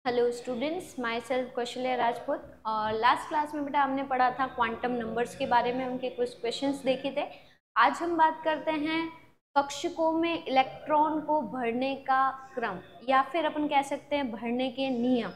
Hello students, my self Kaushalya Rajput. और last class में बेटा हमने पढ़ा था क्वांटम नंबर्स के बारे में, उनके कुछ क्वेश्चंस देखे थे। आज हम बात करते हैं कक्षकों में इलेक्ट्रॉन को भरने का क्रम, या फिर अपन कह सकते हैं भरने के नियम।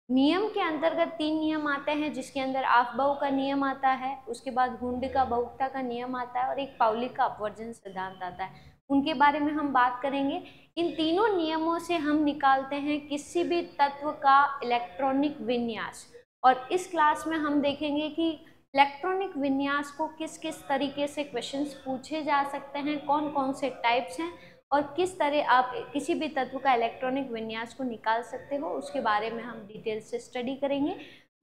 नियम के अंतर्गत 3 नियम आते हैं, जिसके अंदर ऑफ-बाउ का नियम आता है, उसके बाद हुंड का बहुकता का नियम आता है और एक पाउली का अपवर्जन सिद्धांत आता है। उनके बारे में हम बात करेंगे। इन तीनों नियमों से हम निकालते हैं किसी भी तत्व का इलेक्ट्रॉनिक विन्यास, और इस क्लास में हम देखेंगे कि इलेक्ट्रॉनिक विन्यास को किस किस तरीके से क्वेश्चंस पूछे जा सकते हैं, कौन कौन से टाइप्स हैं और किस तरह आप किसी भी तत्व का इलेक्ट्रॉनिक विन्यास को निकाल सकते हो, उसके बारे में हम डिटेल से स्टडी करेंगे।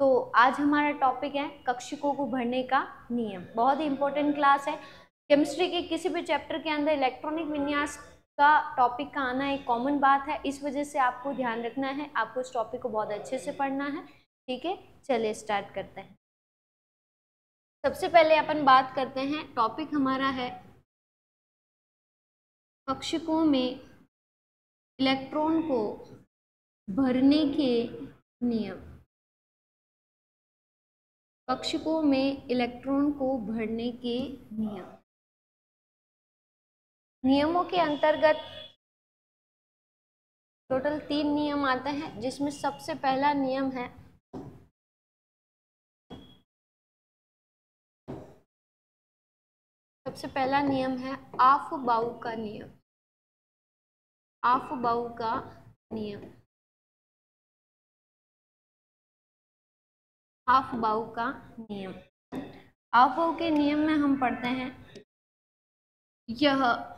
तो आज हमारा टॉपिक है कक्षकों को भरने का नियम। बहुत ही इंपॉर्टेंट क्लास है। केमिस्ट्री के किसी भी चैप्टर के अंदर इलेक्ट्रॉनिक विन्यास का टॉपिक का आना एक कॉमन बात है, इस वजह से आपको ध्यान रखना है, आपको इस टॉपिक को बहुत अच्छे से पढ़ना है। ठीक है, चलिए स्टार्ट करते हैं। सबसे पहले अपन बात करते हैं, टॉपिक हमारा है कक्षकों में इलेक्ट्रॉन को भरने के नियम। कक्षकों में इलेक्ट्रॉन को भरने के नियम। नियमों के अंतर्गत टोटल 3 नियम आते हैं, जिसमें सबसे पहला नियम है ऑफ-बाउ का नियम। ऑफ-बाउ का नियम। ऑफ-बाउ का नियम। ऑफ-बाउ के नियम में हम पढ़ते हैं, यह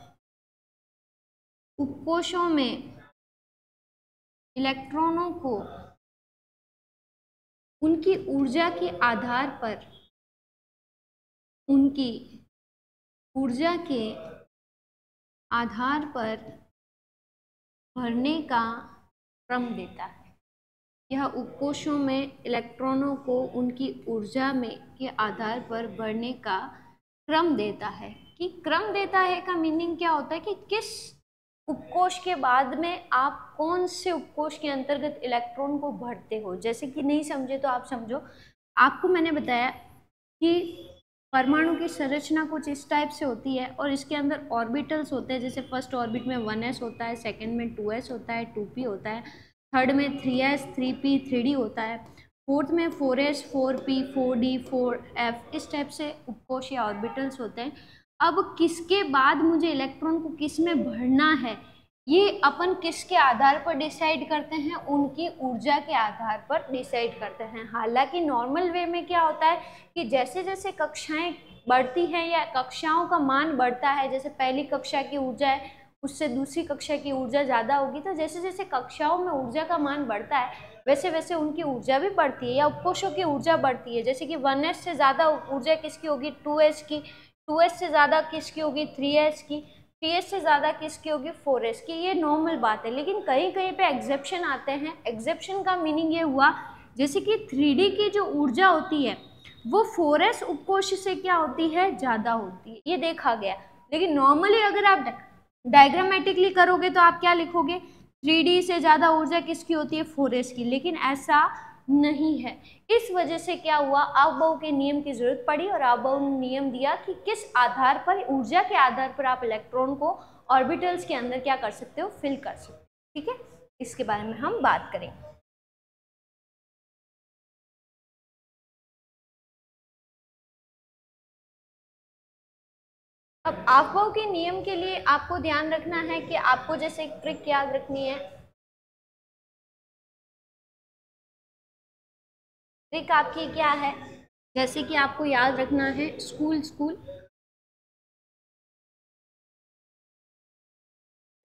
उपकोशों में इलेक्ट्रॉनों को उनकी ऊर्जा के आधार पर भरने का क्रम देता है। यह उपकोशों में इलेक्ट्रॉनों को उनकी ऊर्जा में के आधार पर भरने का क्रम देता है। कि क्रम देता है का मीनिंग क्या होता है कि किस उपकोश के बाद में आप कौन से उपकोश के अंतर्गत इलेक्ट्रॉन को भरते हो। जैसे कि नहीं समझे तो आप समझो। आपको मैंने बताया कि परमाणु की संरचना कुछ इस टाइप से होती है और इसके अंदर ऑर्बिटल्स होते हैं। जैसे फर्स्ट ऑर्बिट में 1s होता है, सेकंड में 2s होता है, 2p होता है, थर्ड में 3s, 3p, 3d होता है, फोर्थ में 4s, 4p, 4d, 4f, इस टाइप से उपकोश या ऑर्बिटल्स होते हैं। अब किसके बाद मुझे इलेक्ट्रॉन को किस में भरना है, ये अपन किसके आधार पर डिसाइड करते हैं, उनकी ऊर्जा के आधार पर डिसाइड करते हैं। हालांकि नॉर्मल वे में क्या होता है कि जैसे जैसे कक्षाएं बढ़ती हैं या कक्षाओं का मान बढ़ता है, जैसे पहली कक्षा की ऊर्जा है उससे दूसरी कक्षा की ऊर्जा ज़्यादा होगी, तो जैसे जैसे कक्षाओं में ऊर्जा का मान बढ़ता है वैसे वैसे उनकी ऊर्जा भी बढ़ती है या उपकोशों की ऊर्जा बढ़ती है। जैसे कि 1s से ज़्यादा ऊर्जा किसकी होगी, 2s की, 2s से ज़्यादा किसकी होगी, 3s की, 3s से ज़्यादा किसकी होगी, 4s की। ये नॉर्मल बात है, लेकिन कहीं कहीं पे एग्जेप्शन आते हैं। एग्जेप्शन का मीनिंग ये हुआ जैसे कि 3D की जो ऊर्जा होती है वो 4s उपकोश से क्या होती है, ज़्यादा होती है, ये देखा गया। लेकिन नॉर्मली अगर आप डायग्रामेटिकली करोगे तो आप क्या लिखोगे, 3D से ज़्यादा ऊर्जा किसकी होती है, 4s की, लेकिन ऐसा नहीं है। इस वजह से क्या हुआ, ऑफ-बाउ के नियम की जरूरत पड़ी और ऑफ-बाउ ने नियम दिया कि किस आधार पर, ऊर्जा के आधार पर आप इलेक्ट्रॉन को ऑर्बिटल्स के अंदर क्या कर सकते हो, फिल कर सकते हो। ठीक है, इसके बारे में हम बात करेंगे। अब ऑफ-बाउ के नियम के लिए आपको ध्यान रखना है कि आपको जैसे एक ट्रिक याद रखनी है। ट्रिक आपकी क्या है, जैसे कि आपको याद रखना है स्कूल स्कूल।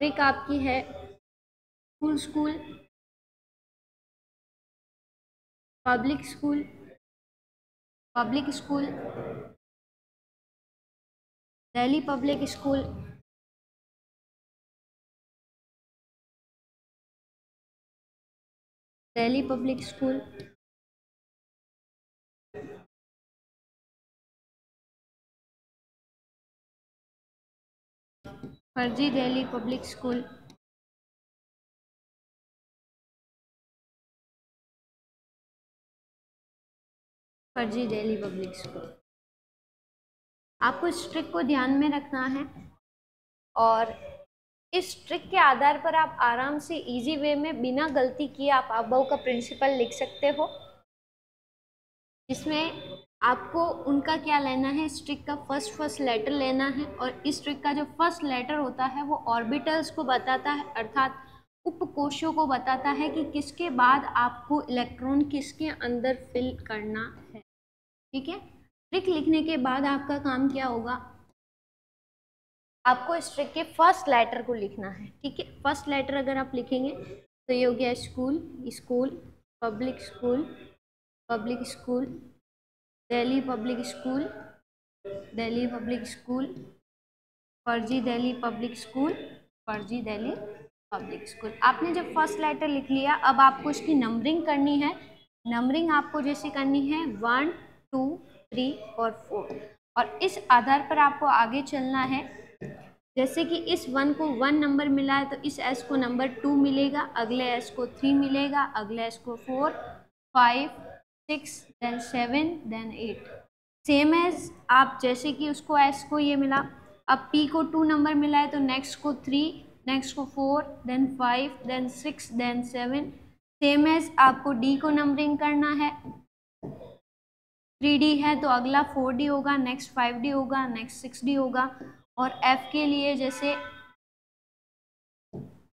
ट्रिक आपकी है school school, public school, public school, Delhi public school, Delhi public school, फर्जी दिल्ली पब्लिक स्कूल, फर्जी दिल्ली पब्लिक स्कूल। आपको इस ट्रिक को ध्यान में रखना है और इस ट्रिक के आधार पर आप आराम से इजी वे में बिना गलती किए आप अबव का प्रिंसिपल लिख सकते हो, जिसमें आपको उनका क्या लेना है, इस ट्रिक का फर्स्ट लेटर लेना है और इस ट्रिक का जो फर्स्ट लेटर होता है वो ऑर्बिटल्स को बताता है, अर्थात उपकोशों को बताता है कि किसके बाद आपको इलेक्ट्रॉन किसके अंदर फिल करना है। ठीक है, ट्रिक लिखने के बाद आपका काम क्या होगा, आपको इस ट्रिक के फर्स्ट लेटर को लिखना है। ठीक है, फर्स्ट लेटर अगर आप लिखेंगे तो ये हो गया school, school, public school, public school, Delhi public school, Delhi public school, फर्जी दिल्ली पब्लिक स्कूल, फर्जी दिल्ली पब्लिक स्कूल। आपने जब फर्स्ट लेटर लिख लिया, अब आपको इसकी नंबरिंग करनी है। नंबरिंग आपको जैसे करनी है 1 2 3 और 4, और इस आधार पर आपको आगे चलना है। जैसे कि इस 1 को 1 नंबर मिला है तो इस S को नंबर 2 मिलेगा, अगले S को 3 मिलेगा, अगले S को 4, 5, 6, देन 7, देन 8। सेम एज आप जैसे कि उसको S को ये मिला, अब P को 2 नंबर मिला है तो नेक्स्ट को 3, नेक्स्ट को 4, then 5, then 6, then 7। Same as आपको D को नंबरिंग करना है, 3D है तो अगला 4D होगा, नेक्स्ट 5D होगा, नेक्स्ट 6D होगा। और F के लिए जैसे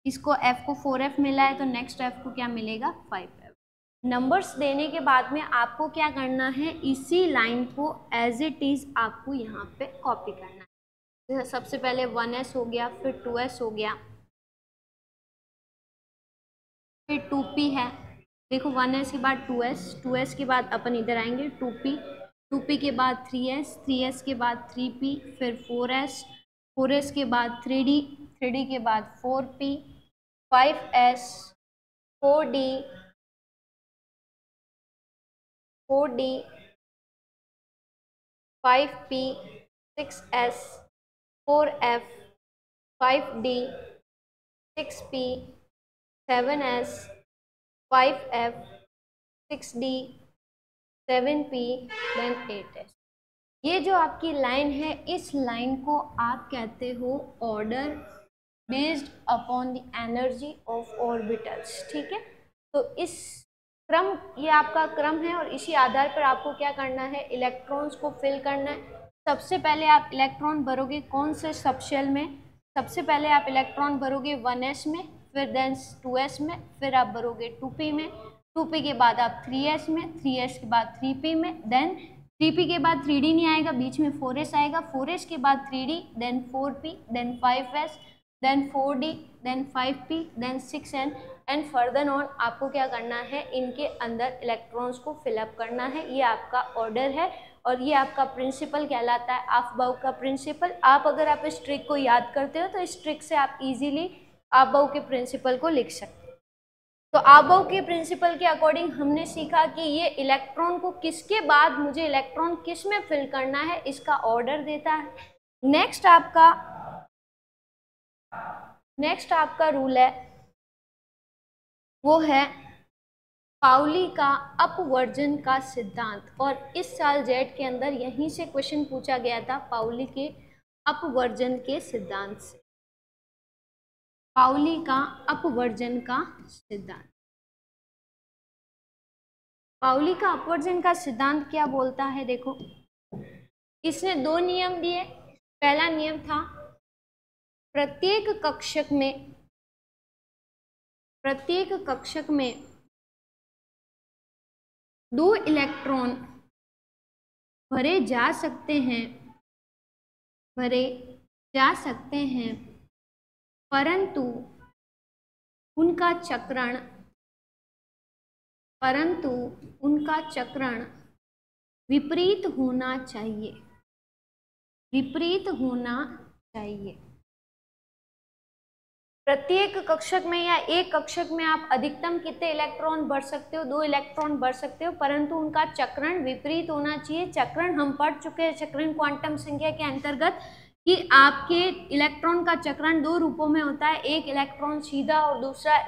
इसको F को 4F मिला है तो नेक्स्ट F को क्या मिलेगा, 5F। नंबर्स देने के बाद में आपको क्या करना है, इसी लाइन को एज इट इज आपको यहाँ पे कॉपी करना है। जैसे सबसे पहले 1S हो गया, फिर 2S हो गया, फिर 2P है। देखो 1S के बाद 2S, 2S के बाद अपन इधर आएंगे 2P, 2P के बाद 3S, 3S के बाद 3P, फिर 4S, 4S के बाद 3D, 3D के बाद 4P, 5S, 4D, 4D, 5P, 6S, 4F, 5D, 6P, 7S, 5F, 6D, 7P, then 8S। ये जो आपकी लाइन है, इस लाइन को आप कहते हो order based upon the energy of orbitals. ठीक है, तो इस क्रम, ये आपका क्रम है और इसी आधार पर आपको क्या करना है, इलेक्ट्रॉन्स को फिल करना है। सबसे पहले आप इलेक्ट्रॉन भरोगे कौन से सबशेल में, सबसे पहले आप इलेक्ट्रॉन भरोगे 1S में, फिर देन 2S में, फिर आप भरोगे 2P में, 2P के बाद आप 3S में, 3S के बाद 3P में, देन 3P के बाद 3D नहीं आएगा, बीच में 4S आएगा, 4S के बाद 3D, then 4P, then 5S, then 4D, then 5P, then 6N and further on. आपको क्या करना है, इनके अंदर इलेक्ट्रॉन्स को फिलअप करना है। ये आपका ऑर्डर है और ये आपका प्रिंसिपल कहलाता है, अबव का प्रिंसिपल। आप अगर आप इस ट्रिक को याद करते हो तो इस ट्रिक से आप इजीली अबव के प्रिंसिपल को लिख सकते हो। तो अबव के प्रिंसिपल के अकॉर्डिंग हमने सीखा कि ये इलेक्ट्रॉन को किसके बाद मुझे इलेक्ट्रॉन किस में फिल करना है, इसका ऑर्डर देता है। नेक्स्ट आपका रूल है, वो है पाउली का अपवर्जन का सिद्धांत। और इस साल जेड के अंदर यहीं से क्वेश्चन पूछा गया था, पाउली के अपवर्जन के सिद्धांत से। पाउली का अपवर्जन का सिद्धांत, पाउली का अपवर्जन का सिद्धांत क्या बोलता है, देखो इसने 2 नियम दिए। पहला नियम था प्रत्येक कक्षक में 2 इलेक्ट्रॉन भरे जा सकते हैं, परंतु उनका चक्रण विपरीत होना चाहिए, प्रत्येक कक्षक में या एक कक्षक में आप अधिकतम कितने इलेक्ट्रॉन भर सकते हो, 2 इलेक्ट्रॉन भर सकते हो, परंतु उनका चक्रण विपरीत होना चाहिए। चक्रण हम पढ़ चुके हैं चक्रण क्वांटम संख्या के अंतर्गत कि आपके इलेक्ट्रॉन का चक्रण 2 रूपों में होता है, एक इलेक्ट्रॉन सीधा और दूसरा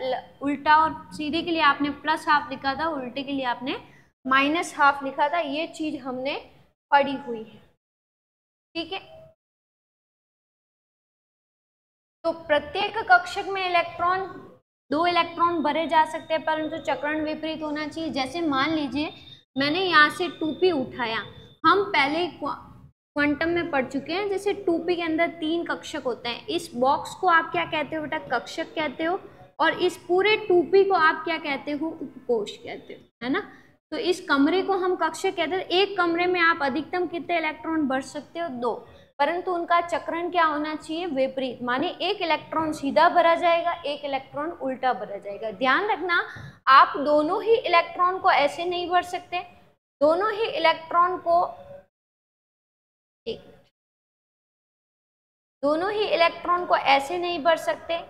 उल्टा। और सीधे के लिए आपने प्लस हाफ लिखा था, उल्टे के लिए आपने -½ लिखा था, ये चीज हमने पढ़ी हुई है। ठीक है, तो प्रत्येक कक्षक में इलेक्ट्रॉन 2 इलेक्ट्रॉन भरे जा सकते हैं, परंतु चक्रण विपरीत होना चाहिए। जैसे मान लीजिए मैंने यहाँ से 2p उठाया, हम पहले क्वांटम में पढ़ चुके हैं, जैसे 2p के अंदर 3 कक्षक होते हैं। इस बॉक्स को आप क्या कहते हो बेटा? कक्षक कहते हो। और इस पूरे 2p को आप क्या कहते हो? उपकोष कहते हो, है ना। तो इस कमरे को हम कक्षक कहते हैं। एक कमरे में आप अधिकतम कितने इलेक्ट्रॉन भर सकते हो? 2, परंतु उनका चक्रण क्या होना चाहिए? विपरीत। माने एक इलेक्ट्रॉन सीधा भरा जाएगा, एक इलेक्ट्रॉन उल्टा भरा जाएगा। ध्यान रखना, आप दोनों ही इलेक्ट्रॉन को ऐसे नहीं भर सकते, दोनों ही इलेक्ट्रॉन को ऐसे नहीं भर सकते।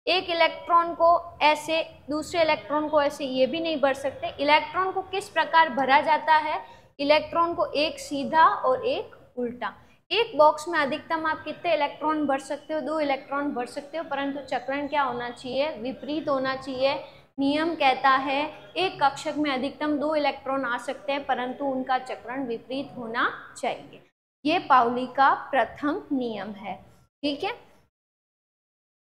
एक इलेक्ट्रॉन को ऐसे, दूसरे इलेक्ट्रॉन को ऐसे, ये भी नहीं भर सकते। इलेक्ट्रॉन को किस प्रकार भरा जाता है? इलेक्ट्रॉन को एक सीधा और एक उल्टा। एक बॉक्स में अधिकतम आप कितने इलेक्ट्रॉन भर सकते हो? 2 इलेक्ट्रॉन भर सकते हो, परंतु चक्रण क्या होना चाहिए? विपरीत होना चाहिए। नियम कहता है एक कक्षक में अधिकतम 2 इलेक्ट्रॉन आ सकते हैं, परंतु उनका चक्रण विपरीत होना चाहिए। ये पाउली का प्रथम नियम है। ठीक है,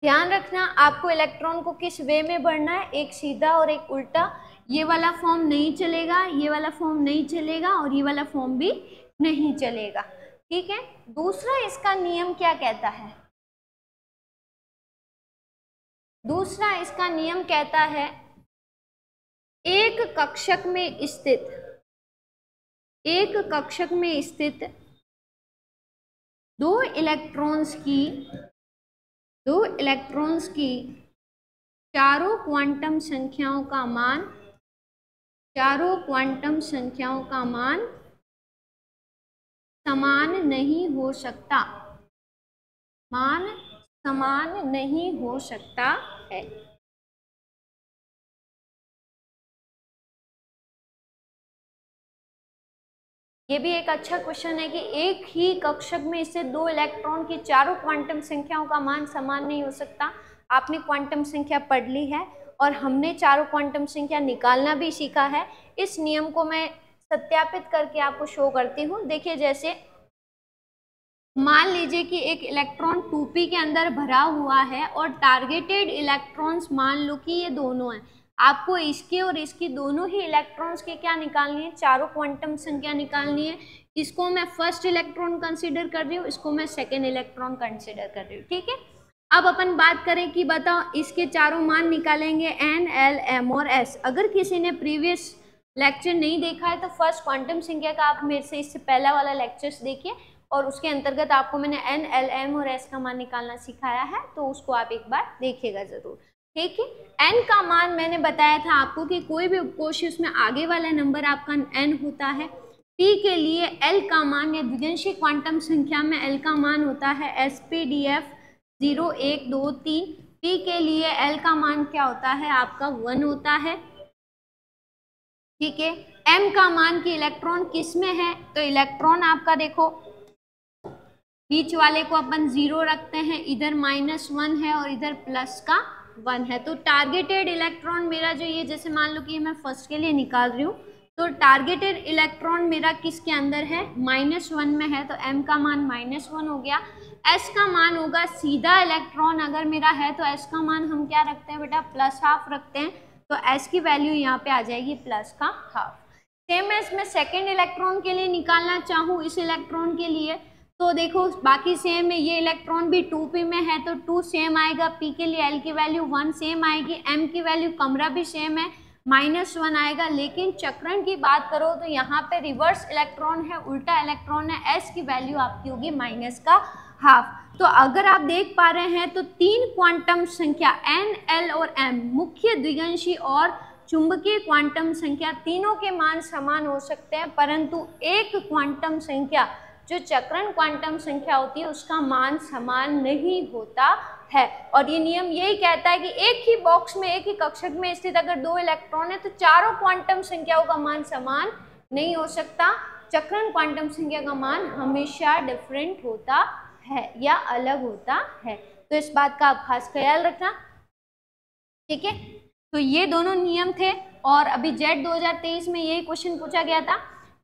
ध्यान रखना, आपको इलेक्ट्रॉन को किस वे में भरना है? एक सीधा और एक उल्टा। ये वाला फॉर्म नहीं चलेगा, ये वाला फॉर्म नहीं चलेगा, और ये वाला फॉर्म भी नहीं चलेगा। ठीक है, दूसरा इसका नियम क्या कहता है? दूसरा इसका नियम कहता है एक कक्षक में स्थित 2 इलेक्ट्रॉन्स की चारों क्वांटम संख्याओं का मान समान नहीं हो सकता। मान समान नहीं हो सकता है। ये भी एक अच्छा क्वेश्चन है कि एक ही कक्षक में इससे 2 इलेक्ट्रॉन की चारों क्वांटम संख्याओं का मान समान नहीं हो सकता। आपने क्वांटम संख्या पढ़ ली है और हमने चारों क्वांटम संख्या निकालना भी सीखा है। इस नियम को मैं सत्यापित करके आपको शो करती हूँ। देखिए, जैसे मान लीजिए कि एक इलेक्ट्रॉन 2p के अंदर भरा हुआ है और टारगेटेड इलेक्ट्रॉन्स मान लो कि ये दोनों हैं। आपको इसके और इसकी दोनों ही इलेक्ट्रॉन्स की क्या निकालनी है? चारों क्वांटम संख्या निकालनी है। इसको मैं फर्स्ट इलेक्ट्रॉन कंसीडर कर रही हूँ, इसको मैं सेकेंड इलेक्ट्रॉन कंसीडर कर रही हूँ। ठीक है, अब अपन बात करें कि बताओ इसके चारों मान निकालेंगे n, l, m और s। अगर किसी ने प्रीवियस लेक्चर नहीं देखा है तो फर्स्ट क्वांटम संख्या का आप मेरे से इससे पहला वाला लेक्चर्स देखिए, और उसके अंतर्गत आपको मैंने n, l, m और s का मान निकालना सिखाया है, तो उसको आप एक बार देखिएगा जरूर। ठीक है, n का मान मैंने बताया था आपको कि कोई भी उपकोष उसमें आगे वाला नंबर आपका n होता है। p के लिए l का मान या द्विगंशी क्वांटम संख्या में l का मान होता है SPDF 0, 1, 2, 3। p के लिए l का मान क्या होता है? आपका 1 होता है। ठीक है, m का मान कि इलेक्ट्रॉन किस में है? तो इलेक्ट्रॉन आपका देखो, बीच वाले को अपन 0 रखते हैं, इधर -1 है और इधर प्लस का 1 है। तो टारगेटेड इलेक्ट्रॉन मेरा जो ये, जैसे मान लो कि मैं फर्स्ट के लिए निकाल रही हूँ, तो टारगेटेड इलेक्ट्रॉन मेरा किसके अंदर है? -1 में है, तो m का मान -1 हो गया। s का मान होगा, सीधा इलेक्ट्रॉन अगर मेरा है तो s का मान हम क्या रखते हैं बेटा? +½ रखते हैं, तो s की वैल्यू यहाँ पे आ जाएगी +½ सेम एज मैं सेकेंड इलेक्ट्रॉन के लिए निकालना चाहूँ, इस इलेक्ट्रॉन के लिए, तो देखो बाकी सेम है। ये इलेक्ट्रॉन भी 2p में है तो 2 सेम आएगा, p के लिए l की वैल्यू 1 सेम आएगी, m की वैल्यू कमरा भी सेम है, -1 आएगा। लेकिन चक्रण की बात करो तो यहाँ पे रिवर्स इलेक्ट्रॉन है, उल्टा इलेक्ट्रॉन है, s की वैल्यू आपकी होगी -½ तो अगर आप देख पा रहे हैं तो 3 क्वांटम संख्या n, l और m, मुख्य द्विगंशी और चुंबकीय क्वांटम संख्या, तीनों के मान समान हो सकते हैं, परंतु एक क्वांटम संख्या जो चक्रण क्वांटम संख्या होती है उसका मान समान नहीं होता है। और ये नियम यही कहता है कि एक ही बॉक्स में, एक ही कक्षक में स्थित अगर 2 इलेक्ट्रॉन है तो चारों क्वांटम संख्याओं का मान समान नहीं हो सकता। चक्रण क्वांटम संख्या का मान हमेशा डिफरेंट होता है या अलग होता है, तो इस बात का आप खास ख्याल रखना। ठीक है, तो ये दोनों नियम थे और अभी जेट 2023 में यही क्वेश्चन पूछा गया था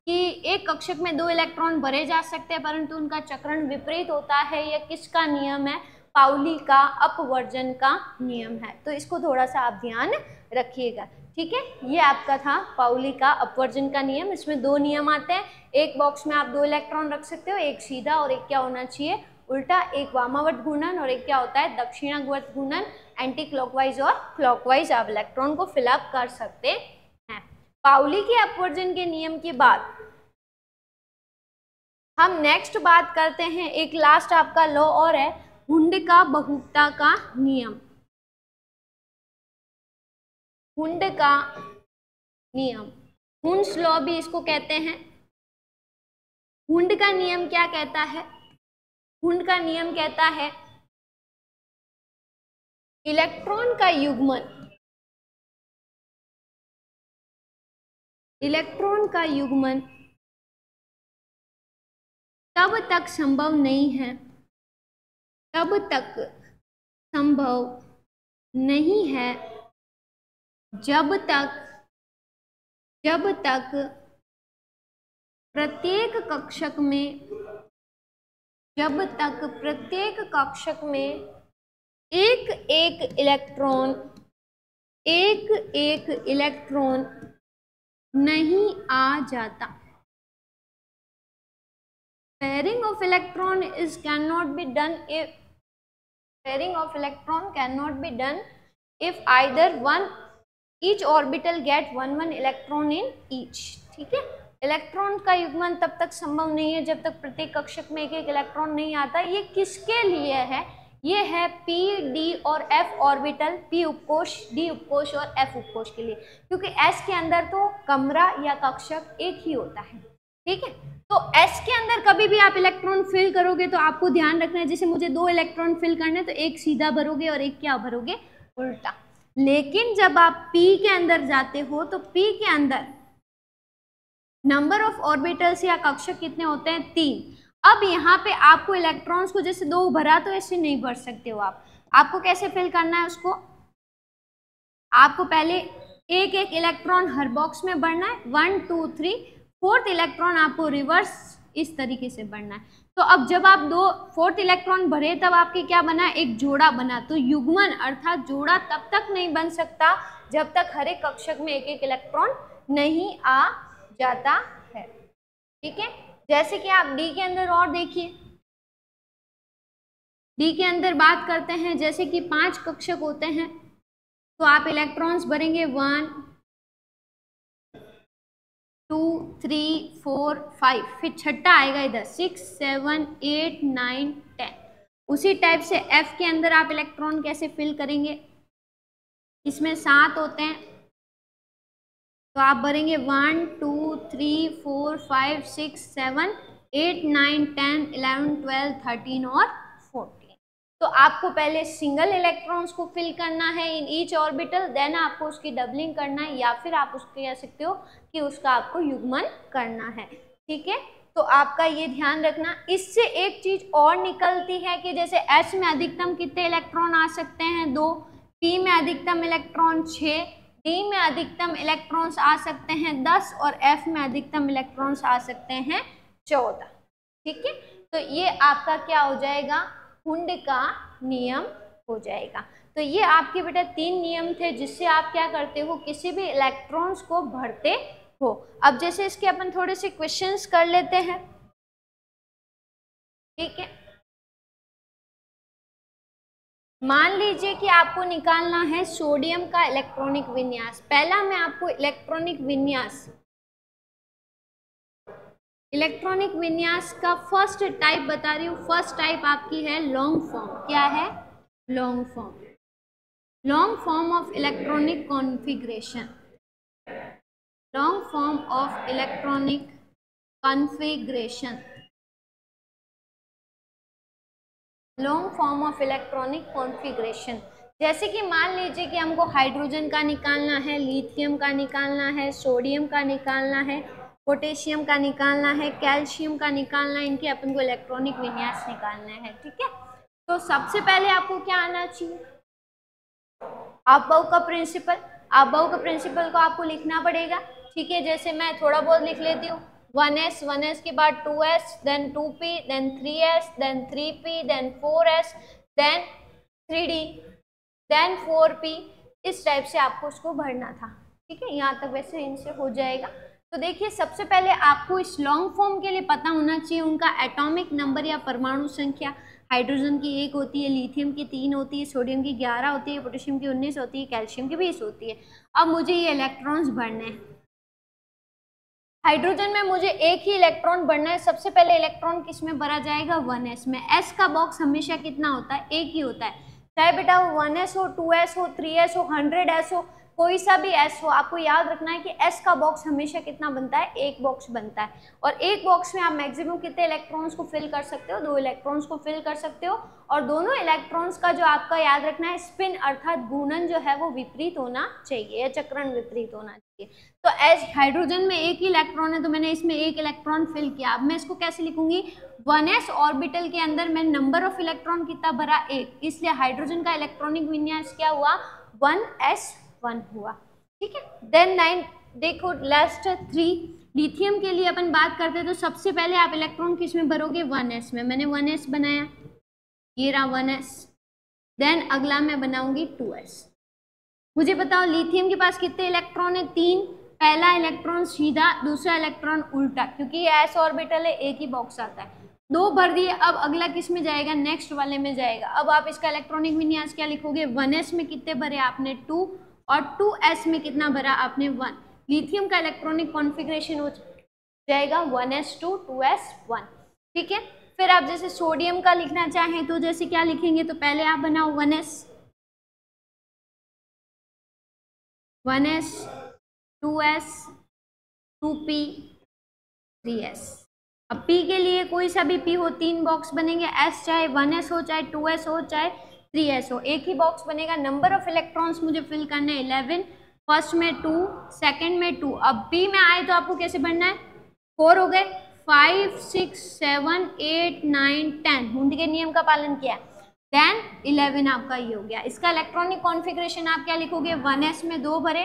कि एक कक्षक में 2 इलेक्ट्रॉन भरे जा सकते हैं परंतु उनका चक्रण विपरीत होता है। यह किसका नियम है? पाउली का अपवर्जन का नियम है। तो इसको थोड़ा सा आप ध्यान रखिएगा, ठीक है। ये आपका था पाउली का अपवर्जन का नियम। इसमें 2 नियम आते हैं, एक बॉक्स में आप 2 इलेक्ट्रॉन रख सकते हो, एक सीधा और एक क्या होना चाहिए? उल्टा। एक वामावर्त घूर्णन और एक क्या होता है? दक्षिणावर्त घूर्णन। एंटी क्लॉकवाइज और क्लॉकवाइज आप इलेक्ट्रॉन को फिलअप कर सकते हैं। पाउली के अपवर्जन के नियम के बाद हम नेक्स्ट बात करते हैं, एक लास्ट आपका लॉ और है हुंड का बहुपता का नियम। हुंड का नियम, हुंड्स लॉ भी इसको कहते हैं। हुंड का नियम क्या कहता है? हुंड का नियम कहता है इलेक्ट्रॉन का युग्मन, इलेक्ट्रॉन का युग्मन तब तक संभव नहीं है, तब तक संभव नहीं है जब तक प्रत्येक कक्षक में, जब तक प्रत्येक कक्षक में एक एक इलेक्ट्रॉन नहीं आ जाता। Pairing of electron cannot be done if pairing of electron cannot be done if either each orbital get one electron in each, ठीक है। इलेक्ट्रॉन का युग्मन तब तक संभव नहीं है जब तक प्रत्येक कक्षक में एक एक इलेक्ट्रॉन नहीं आता। ये किसके लिए है? ये है पी, डी और एफ ऑर्बिटल, पी उपकोश, डी उपकोश और एफ उपकोश के लिए, क्योंकि एस के अंदर तो कमरा या कक्षक एक ही होता है, ठीक है। तो एस के अंदर कभी भी आप इलेक्ट्रॉन फिल करोगे तो आपको ध्यान रखना है, जैसे मुझे 2 इलेक्ट्रॉन फिल करने तो एक सीधा भरोगे और एक क्या भरोगे? उल्टा। लेकिन जब आप पी के अंदर जाते हो तो पी के अंदर नंबर ऑफ ऑर्बिटल्स या कक्षक कितने होते हैं? 3। अब यहाँ पे आपको इलेक्ट्रॉन्स को जैसे 2 भरा तो ऐसे नहीं भर सकते हो आप। आपको कैसे फिल करना है उसको? आपको पहले एक एक इलेक्ट्रॉन हर बॉक्स में भरना है, 1 2 3, 4th इलेक्ट्रॉन आपको रिवर्स इस तरीके से भरना है। तो अब जब आप 4th इलेक्ट्रॉन भरे तब आपके क्या बना? एक जोड़ा बना। तो युग्मन अर्थात जोड़ा तब तक नहीं बन सकता जब तक हर एक कक्षक में एक एक इलेक्ट्रॉन नहीं आ जाता है, ठीक है। जैसे कि आप डी के अंदर और देखिए, डी के अंदर बात करते हैं, जैसे कि 5 कक्षक होते हैं तो आप इलेक्ट्रॉन्स भरेंगे 1 2 3 4 5, फिर छठा आएगा इधर 6 7 8 9 10। उसी टाइप से एफ के अंदर आप इलेक्ट्रॉन कैसे फिल करेंगे? इसमें 7 होते हैं तो आप भरेंगे 1 2 3 4 5 6 7 8 9 10 11 12 13 और 14। तो आपको पहले सिंगल इलेक्ट्रॉन्स को फिल करना है इन ईच ऑर्बिटल, देन आपको उसकी डबलिंग करना है या फिर आप उसको कह सकते हो कि उसका आपको युग्मन करना है, ठीक है। तो आपका ये ध्यान रखना। इससे एक चीज और निकलती है कि जैसे एच में अधिकतम कितने इलेक्ट्रॉन आ सकते हैं? 2, पी में अधिकतम इलेक्ट्रॉन 6, डी में अधिकतम इलेक्ट्रॉन्स आ सकते हैं 10 और एफ में अधिकतम इलेक्ट्रॉन्स आ सकते हैं 14, ठीक है। तो ये आपका क्या हो जाएगा? हुंड का नियम हो जाएगा। तो ये आपके बेटा 3 नियम थे जिससे आप क्या करते हो? किसी भी इलेक्ट्रॉन्स को भरते हो। अब जैसे इसके अपन थोड़े से क्वेश्चंस कर लेते हैं, ठीक है। मान लीजिए कि आपको निकालना है सोडियम का इलेक्ट्रॉनिक विन्यास। पहला मैं आपको इलेक्ट्रॉनिक विन्यास का फर्स्ट टाइप बता रही हूँ। फर्स्ट टाइप आपकी है लॉन्ग फॉर्म। क्या है? Long form. Long form of electronic configuration, long form of electronic configuration, long form of electronic configuration. जैसे कि मान लीजिए कि हमको हाइड्रोजन का निकालना है, लिथियम का निकालना है, सोडियम का निकालना है, पोटेशियम का निकालना है, कैल्शियम का निकालना है, इनके अपन को इलेक्ट्रॉनिक विन्यास निकालना है, ठीक है। तो सबसे पहले आपको क्या आना चाहिए? अबाव का प्रिंसिपल। अबव के प्रिंसिपल को आपको लिखना पड़ेगा, ठीक है। जैसे मैं थोड़ा बहुत लिख लेती हूँ, 1s के बाद 2s, then 2p, then 3s, then 3p, then 4s, then 3d, then 4p। इस टाइप से आपको उसको भरना था, ठीक है। यहाँ तक वैसे इनसे हो जाएगा। तो देखिए, सबसे पहले आपको इस लॉन्ग फॉर्म के लिए पता होना चाहिए उनका एटॉमिक नंबर या परमाणु संख्या। हाइड्रोजन की 1 होती है, लिथियम की 3 होती है, सोडियम की 11 होती है, पोटेशियम की 19 होती है, कैल्शियम की 20 होती है। अब मुझे ये इलेक्ट्रॉन्स भरने हैं। हाइड्रोजन में मुझे एक ही इलेक्ट्रॉन भरना है। सबसे पहले इलेक्ट्रॉन किस में भरा जाएगा, 1s में। s का बॉक्स हमेशा कितना होता है, एक ही होता है, चाहे बेटा वो 1s हो, 2s हो, 3s हो, 100s हो, कोई सा भी s हो। आपको याद रखना है कि s का बॉक्स हमेशा कितना बनता है, एक बॉक्स बनता है। और एक बॉक्स में आप मैक्सिमम कितने इलेक्ट्रॉन्स को फिल कर सकते हो, 2 इलेक्ट्रॉन्स को फिल कर सकते हो। और दोनों इलेक्ट्रॉन्स का जो आपका याद रखना है, स्पिन अर्थात घूर्णन जो है वो विपरीत होना चाहिए या चक्रण विपरीत होना चाहिए। तो एज हाइड्रोजन में एक ही इलेक्ट्रॉन है तो मैंने इसमें एक इलेक्ट्रॉन फिल किया। अब मैं इसको कैसे लिखूंगी, 1s ऑर्बिटल के अंदर मैंने नंबर ऑफ इलेक्ट्रॉन कितना भरा, 1, इसलिए हाइड्रोजन का इलेक्ट्रॉनिक विन्यास क्या हुआ, 1s1 हुआ, ठीक है। देन 9 देखो लास्ट 3 लिथियम के लिए अपन बात करते हैं। तो सबसे पहले आप इलेक्ट्रॉन किस में भरोगे, 1s में। मैंने 1s बनाया, ये रहा 1s। देन अगला मैं बनाऊंगी 2s। मुझे बताओ लिथियम के पास कितने इलेक्ट्रॉन है, 3। पहला इलेक्ट्रॉन सीधा, दूसरा इलेक्ट्रॉन उल्टा, क्योंकि ये s ऑर्बिटल है, एक ही बॉक्स आता है। 2 भर दिए। अब अगला किस में जाएगा, नेक्स्ट वाले में जाएगा। अब आप इसका इलेक्ट्रॉनिक विन्यास क्या लिखोगे, 1s में कितने भरे आपने, 2, और 2s में कितना भरा आपने, 1। लिथियम का इलेक्ट्रॉनिक कॉन्फ़िगरेशन हो जाएगा 1s2 2s1, ठीक है। फिर आप जैसे सोडियम का लिखना चाहें तो जैसे क्या लिखेंगे, तो पहले आप बनाओ 1s 2s 2p 3s। अब p के लिए कोई सा भी p हो, 3 बॉक्स बनेंगे, s चाहे 1s हो, चाहे 2s हो, चाहे 3s हो, एक ही बॉक्स बनेगा। नंबर ऑफ इलेक्ट्रॉन्स मुझे फिल करने 11, फर्स्ट में 2, सेकंड में 2। अब p में आए तो आपको कैसे भरना है, 4 हो गए, 5 6 7 8 9 10, हुंडी के नियम का पालन किया। देन 11 आपका ये हो गया। इसका इलेक्ट्रॉनिक कॉन्फ़िगरेशन आप क्या लिखोगे, 1s में 2 भरे,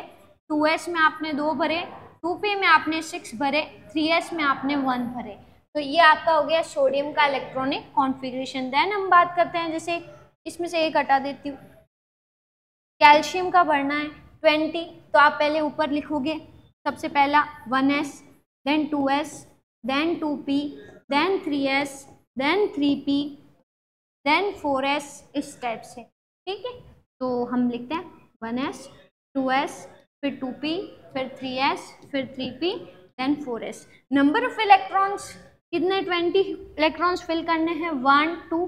2s में आपने 2 भरे, 2p में आपने 6 भरे, 3s में आपने 1 भरे। तो ये आपका हो गया सोडियम का इलेक्ट्रॉनिक कॉन्फ़िगरेशन। देन हम बात करते हैं, जैसे इसमें से एक हटा देती हूँ, कैल्शियम का भरना है 20। तो आप पहले ऊपर लिखोगे, सबसे पहला 1s, then 2s, then 2p, then 3s, then 3p, then 4s, इस टाइप से, ठीक है। तो हम लिखते हैं 1s 2s फिर 2p फिर 3s फिर 3p then 4s। Number of electrons कितने, 20 इलेक्ट्रॉन्स फिल करने हैं, 1 2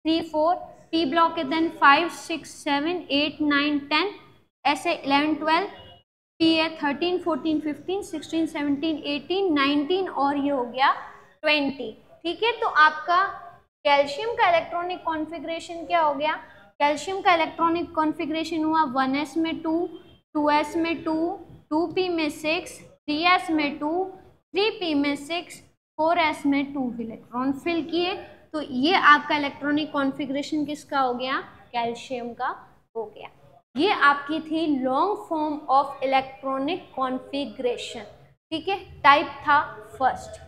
3 4, p ब्लॉक के देन 5 6 7 8 9 10, ऐसे 11 12, p है 13 14 15 16 17 18 19 और ये हो गया 20, ठीक है। तो आपका कैल्शियम का इलेक्ट्रॉनिक कॉन्फ़िगरेशन क्या हो गया, कैल्शियम का इलेक्ट्रॉनिक कॉन्फ़िगरेशन हुआ 1s में 2, 2s में 2, 2p में 6, 3s में 2, 3p में 6, 4s में 2 इलेक्ट्रॉन फिल किए। तो ये आपका इलेक्ट्रॉनिक कॉन्फ़िगरेशन किसका हो गया, कैल्शियम का हो गया। ये आपकी थी long form of electronic configuration, ठीक है। टाइप था फर्स्ट।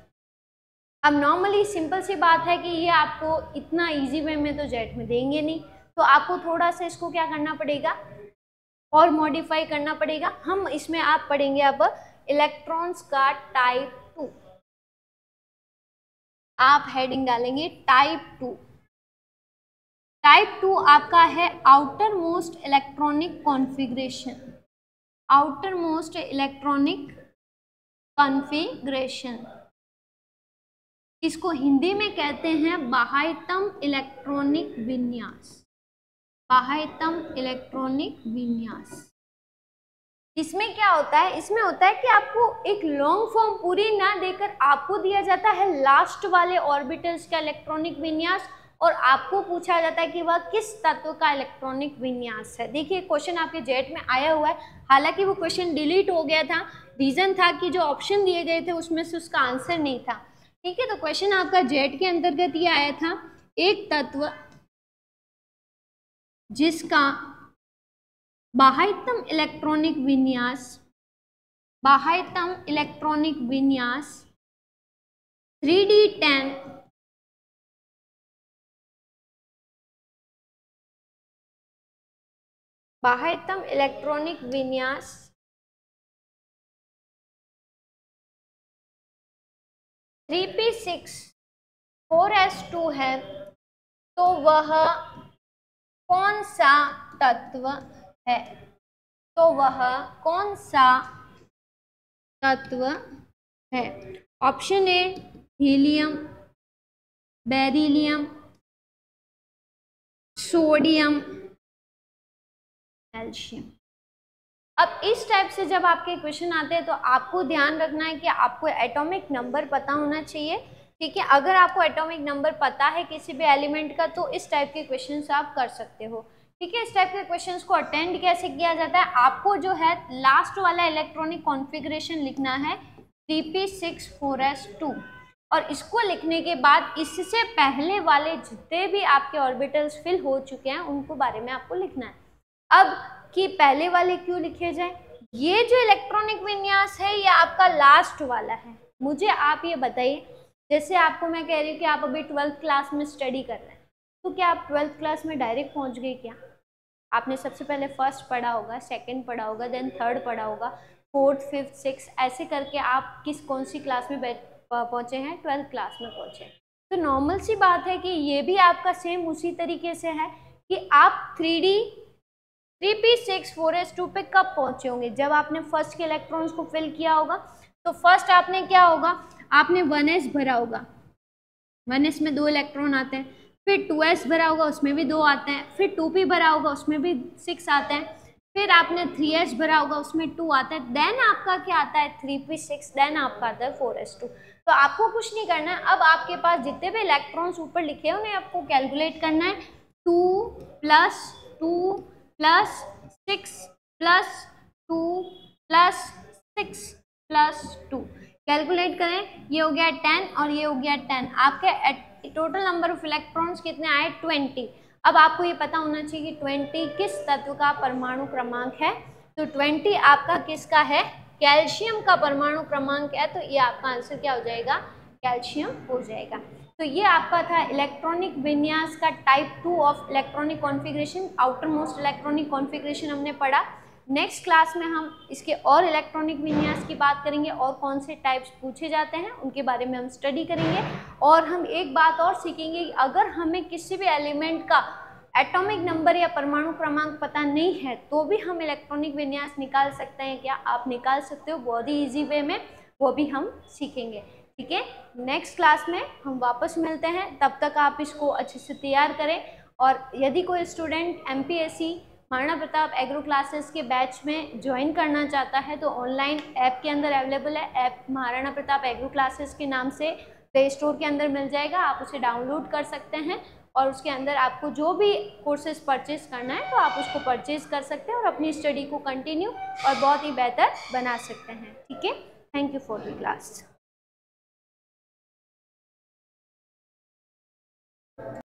अब नॉर्मली सिंपल सी बात है कि ये आपको इतना इजी वे में तो जेट में देंगे नहीं, तो आपको थोड़ा सा इसको क्या करना पड़ेगा और मॉडिफाई करना पड़ेगा। हम इसमें आप पढ़ेंगे अब इलेक्ट्रॉन्स का टाइप 2, आप हेडिंग डालेंगे टाइप 2। टाइप 2 आपका है outer most electronic configuration, outer most electronic configuration, इसको हिंदी में कहते हैं बाह्यतम इलेक्ट्रॉनिक विन्यास, बाह्यतम इलेक्ट्रॉनिक विन्यास। इसमें क्या होता है, इसमें होता है कि आपको एक लॉन्ग फॉर्म पूरी ना देकर आपको दिया जाता है लास्ट वाले ऑर्बिटल्स का इलेक्ट्रॉनिक विन्यास, और आपको पूछा जाता है कि वह किस तत्व का इलेक्ट्रॉनिक विन्यास है। देखिए क्वेश्चन आपके जेट में आया हुआ है, हालांकि वो क्वेश्चन डिलीट हो गया था, रीजन था कि जो ऑप्शन दिए गए थे उसमें से उसका आंसर नहीं था, ठीक है। तो क्वेश्चन आपका जेट के अंतर्गत ये आया था, एक तत्व जिसका बाह्यतम इलेक्ट्रॉनिक विन्यास 3D10 बाह्यतम इलेक्ट्रॉनिक विन्यास 3p6 4s2 है, तो वह कौन सा तत्व है? तो वह कौन सा तत्व है? Option A helium, beryllium, sodium, calcium. अब इस टाइप से जब आपके क्वेश्चन आते हैं तो आपको ध्यान रखना है कि आपको एटॉमिक नंबर पता होना चाहिए, ठीक है। अगर आपको एटॉमिक नंबर पता है किसी भी एलिमेंट का तो इस टाइप के क्वेश्चंस आप कर सकते हो, ठीक है। इस टाइप के क्वेश्चंस को अटेंड कैसे किया जाता है, आपको जो है लास्ट वाला इलेक्ट्रॉनिक कॉन्फ़िगरेशन लिखना है 3p6 4s2, और इसको लिखने के बाद इससे पहले वाले जितने भी आपके ऑर्बिटल्स फिल हो चुके हैं उनको बारे में आपको लिखना है। अब कि पहले वाले क्यों लिखे जाए, ये जो इलेक्ट्रॉनिक विन्यास है ये आपका लास्ट वाला है। मुझे आप ये बताइए, जैसे आपको मैं कह रही हूँ कि आप अभी 12th क्लास में स्टडी कर रहे हैं, तो क्या आप 12th क्लास में डायरेक्ट पहुँच गए? क्या आपने सबसे पहले फर्स्ट पढ़ा होगा, सेकंड पढ़ा होगा, देन थर्ड पढ़ा होगा, फोर्थ, फिफ्थ, सिक्स, ऐसे करके आप कौन सी क्लास में पहुँचे हैं? 12th क्लास में पहुँचे। तो नॉर्मल सी बात है कि ये भी आपका सेम उसी तरीके से है कि आप 3p6 4s2 पे कब पहुँचे होंगे? जब आपने फर्स्ट के इलेक्ट्रॉन्स को फिल किया होगा। तो फर्स्ट आपने क्या होगा, आपने 1s भरा होगा, 1s में 2 इलेक्ट्रॉन आते हैं, फिर 2s भरा होगा उसमें भी 2 आते हैं, फिर 2p भरा होगा उसमें भी 6 आते हैं, फिर आपने 3s भरा होगा उसमें 2 आता है, देन आपका क्या आता है 3p6, देन आपका आता है 4s2। तो आपको कुछ नहीं करना है, अब आपके पास जितने भी इलेक्ट्रॉन्स ऊपर लिखे हैं उन्हें आपको कैलकुलेट करना है। 2 + 2 + 6 + 2 + 6 + 2 कैलकुलेट करें, ये हो गया 10 और ये हो गया 10। आपके टोटल नंबर ऑफ इलेक्ट्रॉन्स कितने आए? 20। अब आपको ये पता होना चाहिए कि 20 किस तत्व का परमाणु क्रमांक है। तो 20 आपका किसका है? कैल्शियम का परमाणु क्रमांक है, तो ये आपका आंसर क्या हो जाएगा? कैल्शियम हो जाएगा। तो ये आपका था इलेक्ट्रॉनिक विन्यास का type 2 of electronic configuration, outer most electronic configuration हमने पढ़ा। नेक्स्ट क्लास में हम इसके और इलेक्ट्रॉनिक विन्यास की बात करेंगे और कौन से टाइप्स पूछे जाते हैं उनके बारे में हम स्टडी करेंगे। और हम एक बात और सीखेंगे कि अगर हमें किसी भी एलिमेंट का एटॉमिक नंबर या परमाणु क्रमांक पता नहीं है तो भी हम इलेक्ट्रॉनिक विन्यास निकाल सकते हैं। क्या आप निकाल सकते हो? बहुत ही ईजी वे में, वो भी हम सीखेंगे, ठीक है। नेक्स्ट क्लास में हम वापस मिलते हैं, तब तक आप इसको अच्छे से तैयार करें। और यदि कोई student MPSC Maharana Pratap agro classes के बैच में ज्वाइन करना चाहता है तो ऑनलाइन ऐप के अंदर अवेलेबल है। App Maharana Pratap agro classes के नाम से प्ले स्टोर के अंदर मिल जाएगा, आप उसे डाउनलोड कर सकते हैं और उसके अंदर आपको जो भी कोर्सेज परचेज करना है तो आप उसको परचेज कर सकते हैं और अपनी स्टडी को कंटिन्यू और बहुत ही बेहतर बना सकते हैं, ठीक है। Thank you for the class.